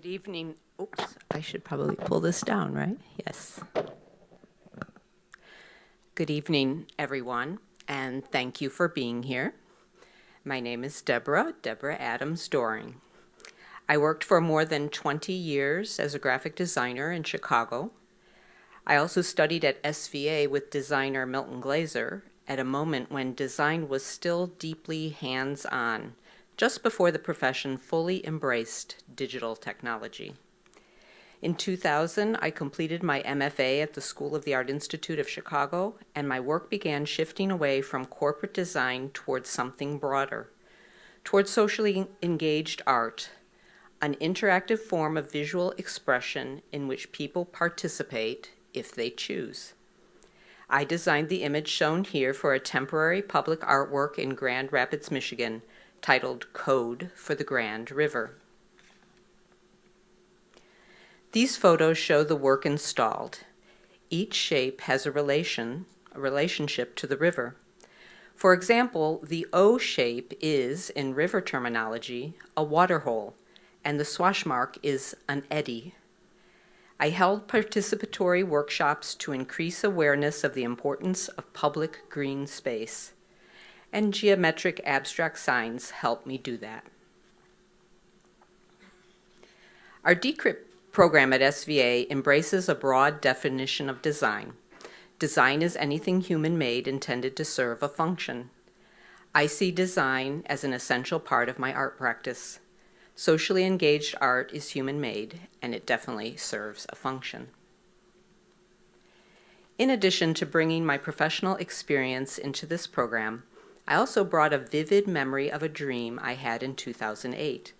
Good evening. Oops, I should probably pull this down, right? Yes. Good evening, everyone, and thank you for being here. My name is Deborah Adams Doering. I worked for more than 20 years as a graphic designer in Chicago. I also studied at SVA with designer Milton Glaser at a moment when design was still deeply hands-on, just before the profession fully embraced digital technology. In 2000, I completed my MFA at the School of the Art Institute of Chicago, and my work began shifting away from corporate design towards something broader, towards socially engaged art, an interactive form of visual expression in which people participate if they choose. I designed the image shown here for a temporary public artwork in Grand Rapids, Michigan, titled Code for the Grand River. These photos show the work installed. Each shape has a relationship to the river. For example, the O shape is, in river terminology, a waterhole, and the swash mark is an eddy. I held participatory workshops to increase awareness of the importance of public green space, and geometric abstract signs help me do that. Our Decrypt program at SVA embraces a broad definition of design. Design is anything human-made intended to serve a function. I see design as an essential part of my art practice. Socially engaged art is human-made, and it definitely serves a function. In addition to bringing my professional experience into this program, I also brought a vivid memory of a dream I had in 2008.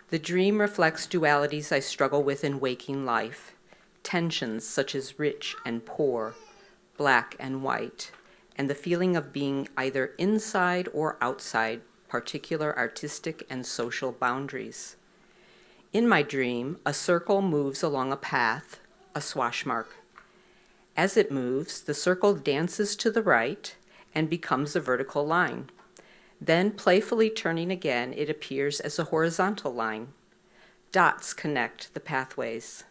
The dream reflects dualities I struggle with in waking life, tensions such as rich and poor, black and white, and the feeling of being either inside or outside particular artistic and social boundaries. In my dream, a circle moves along a path, a swash mark. As it moves, the circle dances to the right and becomes a vertical line. Then, playfully turning again, it appears as a horizontal line. Dots connect the pathways.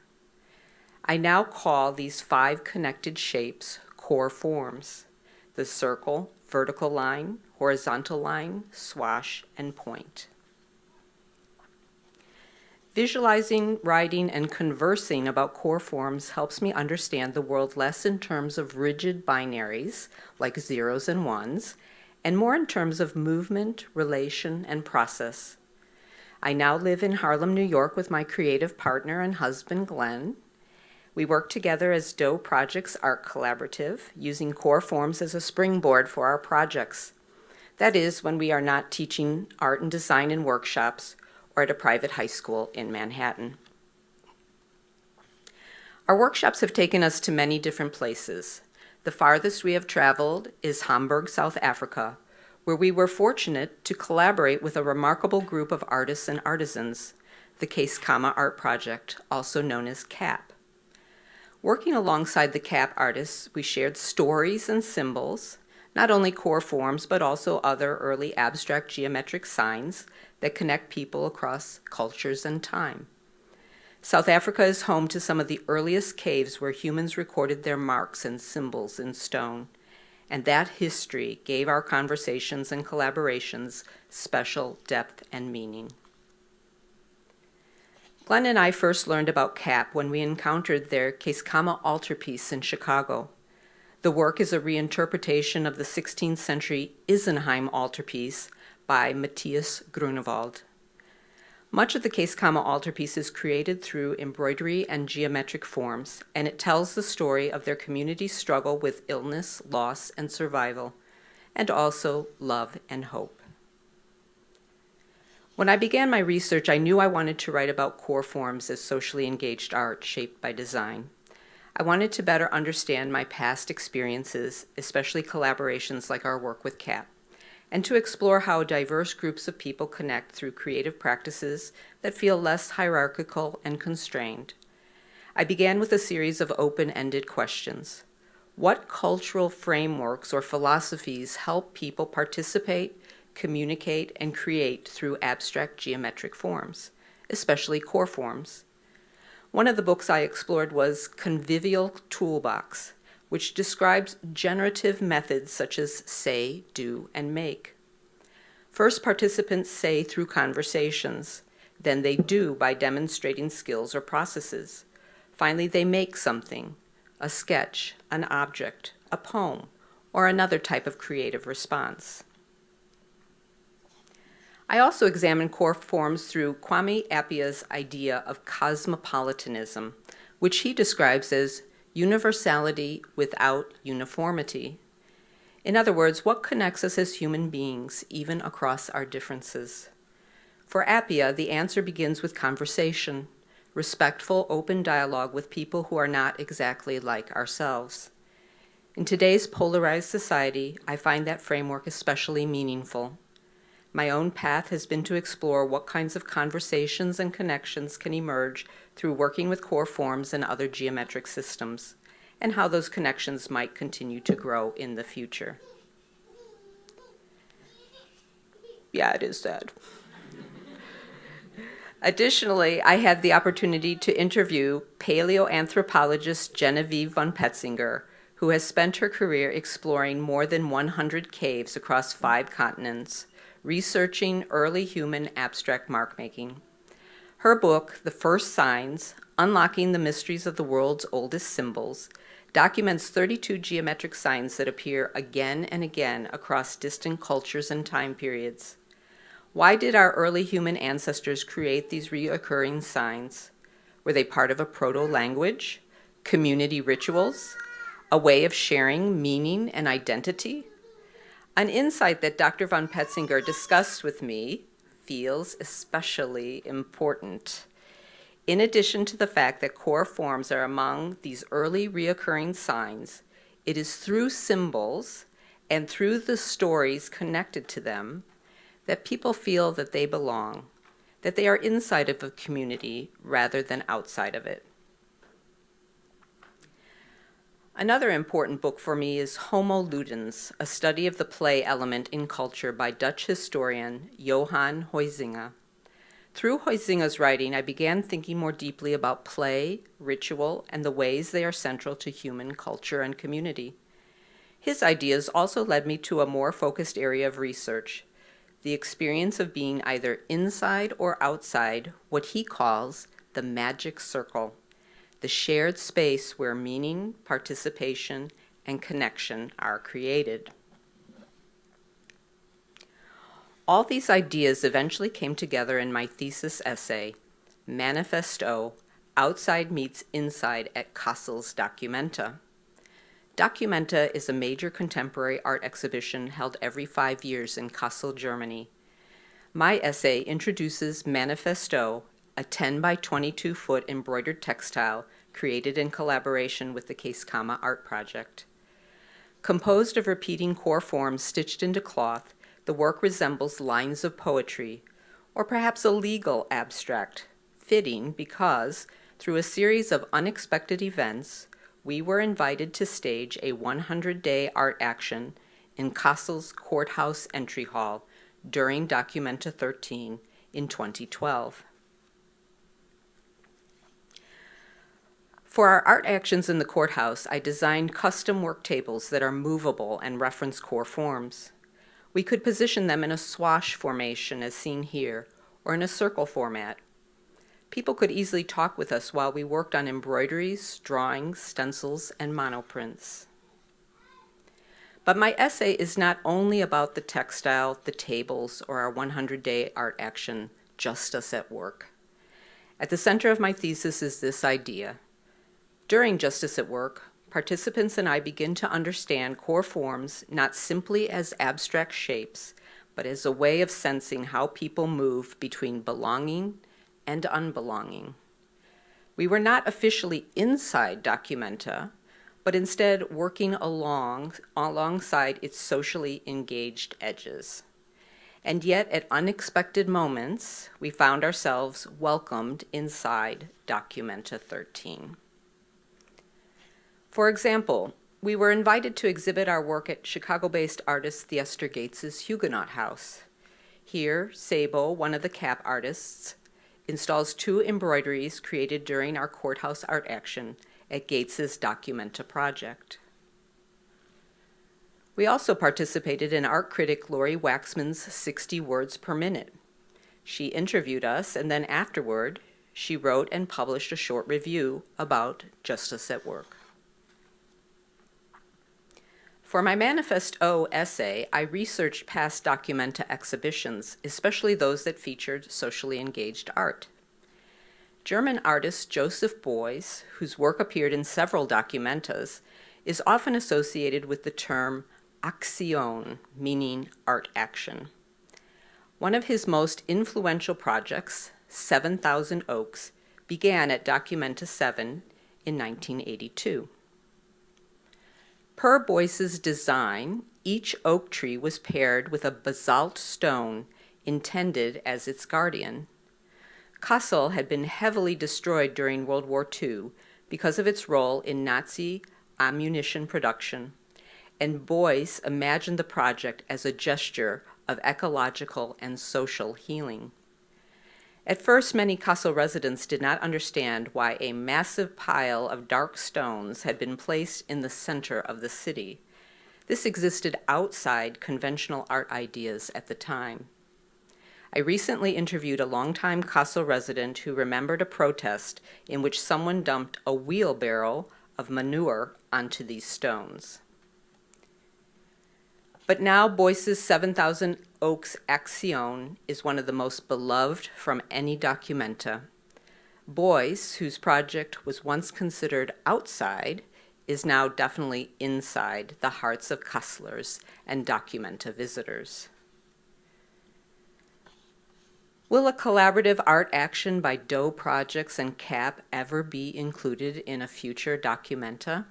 I now call these 5 connected shapes core forms: the circle, vertical line, horizontal line, swash, and point. Visualizing, writing, and conversing about core forms helps me understand the world less in terms of rigid binaries, like zeros and ones, and more in terms of movement, relation, and process. I now live in Harlem, New York with my creative partner and husband, Glenn. We work together as DOEprojekts Art Collaborative, using core forms as a springboard for our projects. That is, when we are not teaching art and design in workshops or at a private high school in Manhattan. Our workshops have taken us to many different places. The farthest we have traveled is Hamburg, South Africa, where we were fortunate to collaborate with a remarkable group of artists and artisans, the Keizkama Art Project, also known as CAP. Working alongside the CAP artists, we shared stories and symbols, not only core forms, but also other early abstract geometric signs that connect people across cultures and time. South Africa is home to some of the earliest caves where humans recorded their marks and symbols in stone, and that history gave our conversations and collaborations special depth and meaning. Glenn and I first learned about CAP when we encountered their Keizkama altarpiece in Chicago. The work is a reinterpretation of the 16th century Isenheim altarpiece by Matthias Grunewald. Much of the Keizkama altarpiece is created through embroidery and geometric forms, and it tells the story of their community's struggle with illness, loss, and survival, and also love and hope. When I began my research, I knew I wanted to write about core forms as socially engaged art shaped by design. I wanted to better understand my past experiences, especially collaborations like our work with CAP, and to explore how diverse groups of people connect through creative practices that feel less hierarchical and constrained. I began with a series of open-ended questions. What cultural frameworks or philosophies help people participate, communicate, and create through abstract geometric forms? especially core forms. One of the books I explored was Convivial Toolbox, which describes generative methods such as say, do, and make. First, participants say through conversations. Then they do by demonstrating skills or processes. Finally, they make something, a sketch, an object, a poem, or another type of creative response. I also examined core forms through Kwame Appiah's idea of cosmopolitanism, which he describes as universality without uniformity. In other words, what connects us as human beings, even across our differences? For Appiah, the answer begins with conversation, respectful, open dialogue with people who are not exactly like ourselves. In today's polarized society, I find that framework especially meaningful. My own path has been to explore what kinds of conversations and connections can emerge through working with core forms and other geometric systems, and how those connections might continue to grow in the future. Yeah, it is sad. Additionally, I had the opportunity to interview paleoanthropologist Genevieve von Petzinger, who has spent her career exploring more than 100 caves across 5 continents, researching early human abstract mark-making. Her book, The First Signs, Unlocking the Mysteries of the World's Oldest Symbols, documents 32 geometric signs that appear again and again across distant cultures and time periods. Why did our early human ancestors create these recurring signs? Were they part of a proto-language, community rituals, a way of sharing meaning and identity? An insight that Dr. von Petzinger discussed with me feels especially important. In addition to the fact that core forms are among these early reoccurring signs, it is through symbols and through the stories connected to them that people feel that they belong, that they are inside of a community rather than outside of it. Another important book for me is Homo Ludens, a study of the play element in culture by Dutch historian Johan Huizinga. Through Huizinga's writing, I began thinking more deeply about play, ritual, and the ways they are central to human culture and community. His ideas also led me to a more focused area of research, the experience of being either inside or outside what he calls the magic circle, the shared space where meaning, participation, and connection are created. All these ideas eventually came together in my thesis essay, Manifesto, Outside Meets Inside at Kassel's Documenta. Documenta is a major contemporary art exhibition held every 5 years in Kassel, Germany. My essay introduces Manifesto, a 10 by 22 foot embroidered textile created in collaboration with the Keeskama Art Project. Composed of repeating core forms stitched into cloth, the work resembles lines of poetry, or perhaps a legal abstract, fitting because, through a series of unexpected events, we were invited to stage a 100-day art action in Kassel's Courthouse Entry Hall during Documenta 13 in 2012. For our art actions in the courthouse, I designed custom work tables that are movable and reference core forms. We could position them in a swash formation as seen here, or in a circle format. People could easily talk with us while we worked on embroideries, drawings, stencils, and monoprints. But my essay is not only about the textile, the tables, or our 100-day art action, Just Us at Work. At the center of my thesis is this idea. During Justice at Work, participants and I begin to understand core forms not simply as abstract shapes, but as a way of sensing how people move between belonging and unbelonging. We were not officially inside Documenta, but instead working alongside its socially engaged edges. And yet, at unexpected moments, we found ourselves welcomed inside Documenta 13. For example, we were invited to exhibit our work at Chicago-based artist Theester Gates' Huguenot House. Here, Sabo, one of the cap artists, installs 2 embroideries created during our courthouse art action at Gates's Documenta project. We also participated in art critic Lori Waxman's 60 Words Per Minute. She interviewed us, and then afterward, she wrote and published a short review about Justice at Work. For my Manifest O essay, I researched past Documenta exhibitions, especially those that featured socially engaged art. German artist Joseph Beuys, whose work appeared in several Documentas, is often associated with the term Aktion, meaning art action. One of his most influential projects, 7,000 Oaks, began at Documenta 7 in 1982. Per Beuys's design, each oak tree was paired with a basalt stone intended as its guardian. Kassel had been heavily destroyed during World War II because of its role in Nazi ammunition production, and Beuys imagined the project as a gesture of ecological and social healing. At first, many Kassel residents did not understand why a massive pile of dark stones had been placed in the center of the city. This existed outside conventional art ideas at the time. I recently interviewed a longtime Kassel resident who remembered a protest in which someone dumped a wheelbarrow of manure onto these stones. But now Beuys's 7,000 Oaks Aktion is one of the most beloved from any Documenta. Beuys, whose project was once considered outside, is now definitely inside the hearts of Kasslers and Documenta visitors. Will a collaborative art action by DOEprojekts and CAP ever be included in a future Documenta?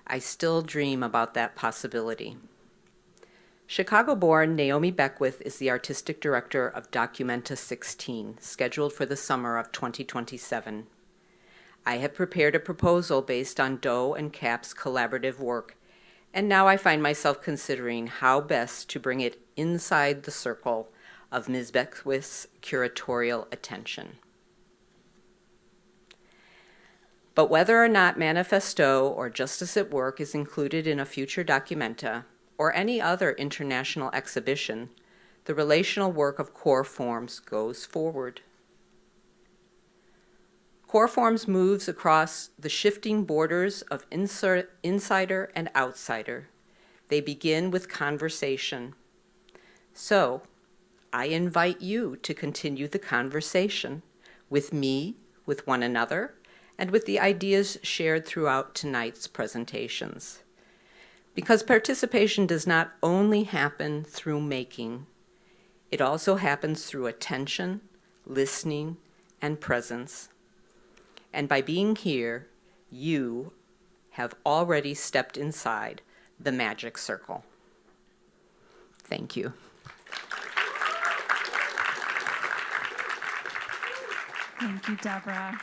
I still dream about that possibility. Chicago-born Naomi Beckwith is the artistic director of Documenta 16, scheduled for the summer of 2027. I have prepared a proposal based on DOE and CAP's collaborative work, and now I find myself considering how best to bring it inside the circle of Ms. Beckwith's curatorial attention. But whether or not Manifesto or Justice at Work is included in a future Documenta, or any other international exhibition, the relational work of Core Forms goes forward. Core Forms moves across the shifting borders of insider and outsider. They begin with conversation. So, I invite you to continue the conversation with me, with one another, and with the ideas shared throughout tonight's presentations. Because participation does not only happen through making, it also happens through attention, listening, and presence. And by being here, you have already stepped inside the magic circle. Thank you. Thank you, Deborah.